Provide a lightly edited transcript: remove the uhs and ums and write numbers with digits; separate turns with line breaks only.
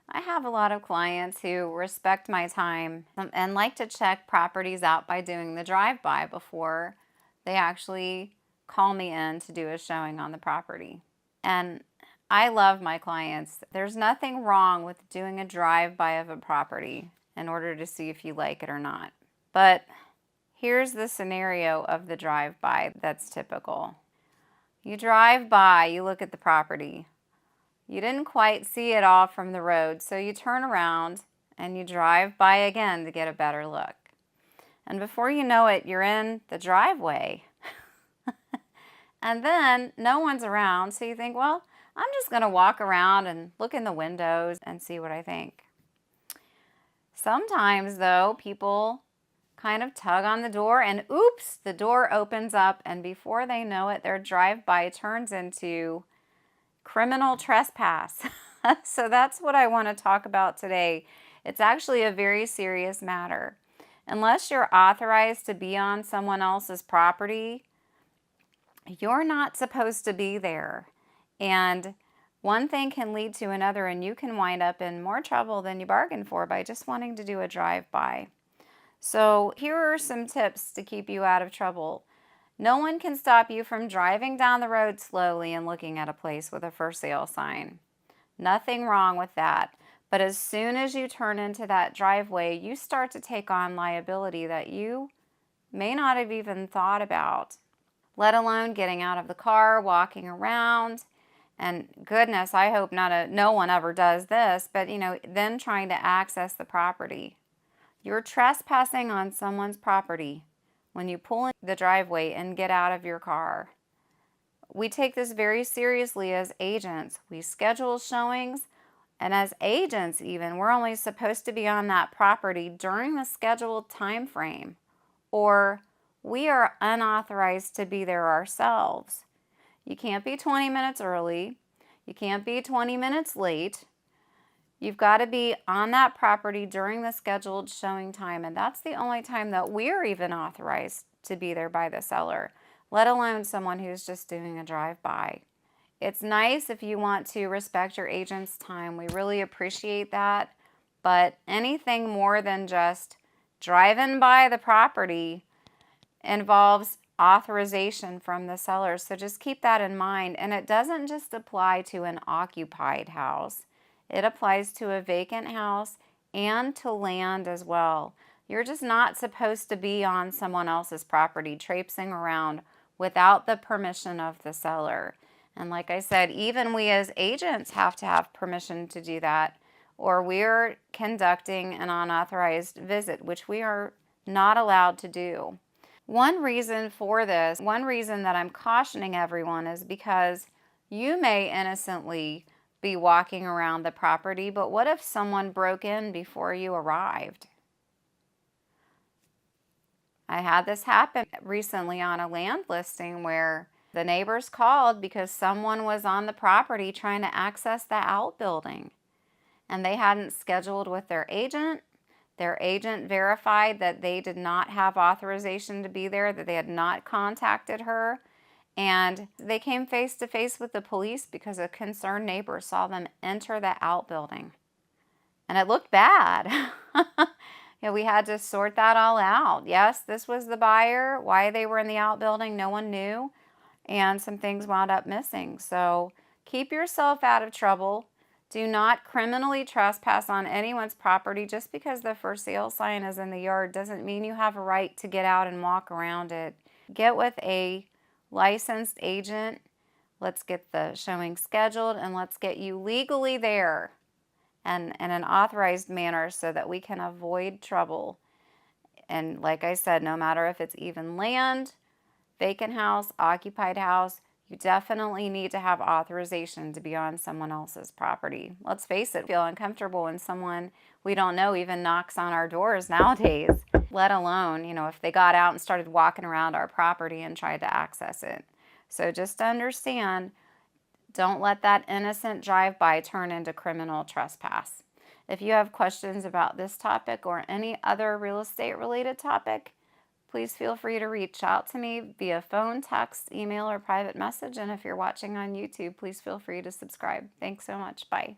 I have a lot of clients who respect my time and like to check properties out by doing the drive-by before they actually call me in to do a showing on the property. And I love my clients. There's nothing wrong with doing a drive-by of a property in order to see if you like it or not. But here's the scenario of the drive-by that's typical. You drive by, you look at the property. You didn't quite see it all from the road, so you turn around and you drive by again to get a better look. And before you know it, you're in the driveway. And then no one's around, so you think, well, I'm just going to walk around and look in the windows and see what I think. Sometimes, though, people kind of tug on the door and oops, the door opens up, and before they know it, their drive-by turns into criminal trespass. So that's what I want to talk about today. It's actually a very serious matter. Unless you're authorized to be on someone else's property, you're not supposed to be there. And one thing can lead to another, and you can wind up in more trouble than you bargained for by just wanting to do a drive-by. So here are some tips to keep you out of trouble. No one can stop you from driving down the road slowly and looking at a place with a for sale sign. Nothing wrong with that. But as soon as you turn into that driveway, you start to take on liability that you may not have even thought about, let alone getting out of the car, walking around. And goodness, I hope no one ever does this, but then trying to access the property. You're trespassing on someone's property when you pull in the driveway and get out of your car. We take this very seriously as agents. We schedule showings, and as agents even, we're only supposed to be on that property during the scheduled time frame, or we are unauthorized to be there ourselves. You can't be 20 minutes early. You can't be 20 minutes late. You've got to be on that property during the scheduled showing time, and that's the only time that we're even authorized to be there by the seller, let alone someone who's just doing a drive-by. It's nice if you want to respect your agent's time. We really appreciate that, but anything more than just driving by the property involves authorization from the seller, so just keep that in mind. And it doesn't just apply to an occupied house. It applies to a vacant house and to land as well. You're just not supposed to be on someone else's property traipsing around without the permission of the seller. And like I said, even we as agents have to have permission to do that, or we're conducting an unauthorized visit, which we are not allowed to do. One reason for this, one reason that I'm cautioning everyone is because you may innocently be walking around the property, but what if someone broke in before you arrived? I had this happen recently on a land listing where the neighbors called because someone was on the property trying to access the outbuilding, and they hadn't scheduled with their agent. Their agent verified that they did not have authorization to be there, that they had not contacted her. And they came face to face with the police because a concerned neighbor saw them enter the outbuilding. And it looked bad. We had to sort that all out. Yes, this was the buyer. Why they were in the outbuilding, no one knew. And some things wound up missing. So keep yourself out of trouble. Do not criminally trespass on anyone's property. Just because the for sale sign is in the yard doesn't mean you have a right to get out and walk around it. Get with a licensed agent. Let's get the showing scheduled, and let's get you legally there and in an authorized manner so that we can avoid trouble. And like I said, no matter if it's even land, vacant house, occupied house, you definitely need to have authorization to be on someone else's property. Let's face it, feel uncomfortable when someone we don't know even knocks on our doors nowadays, let alone, if they got out and started walking around our property and tried to access it. So just understand, don't let that innocent drive-by turn into criminal trespass. If you have questions about this topic or any other real estate related topic, please feel free to reach out to me via phone, text, email, or private message. And if you're watching on YouTube, please feel free to subscribe. Thanks so much. Bye.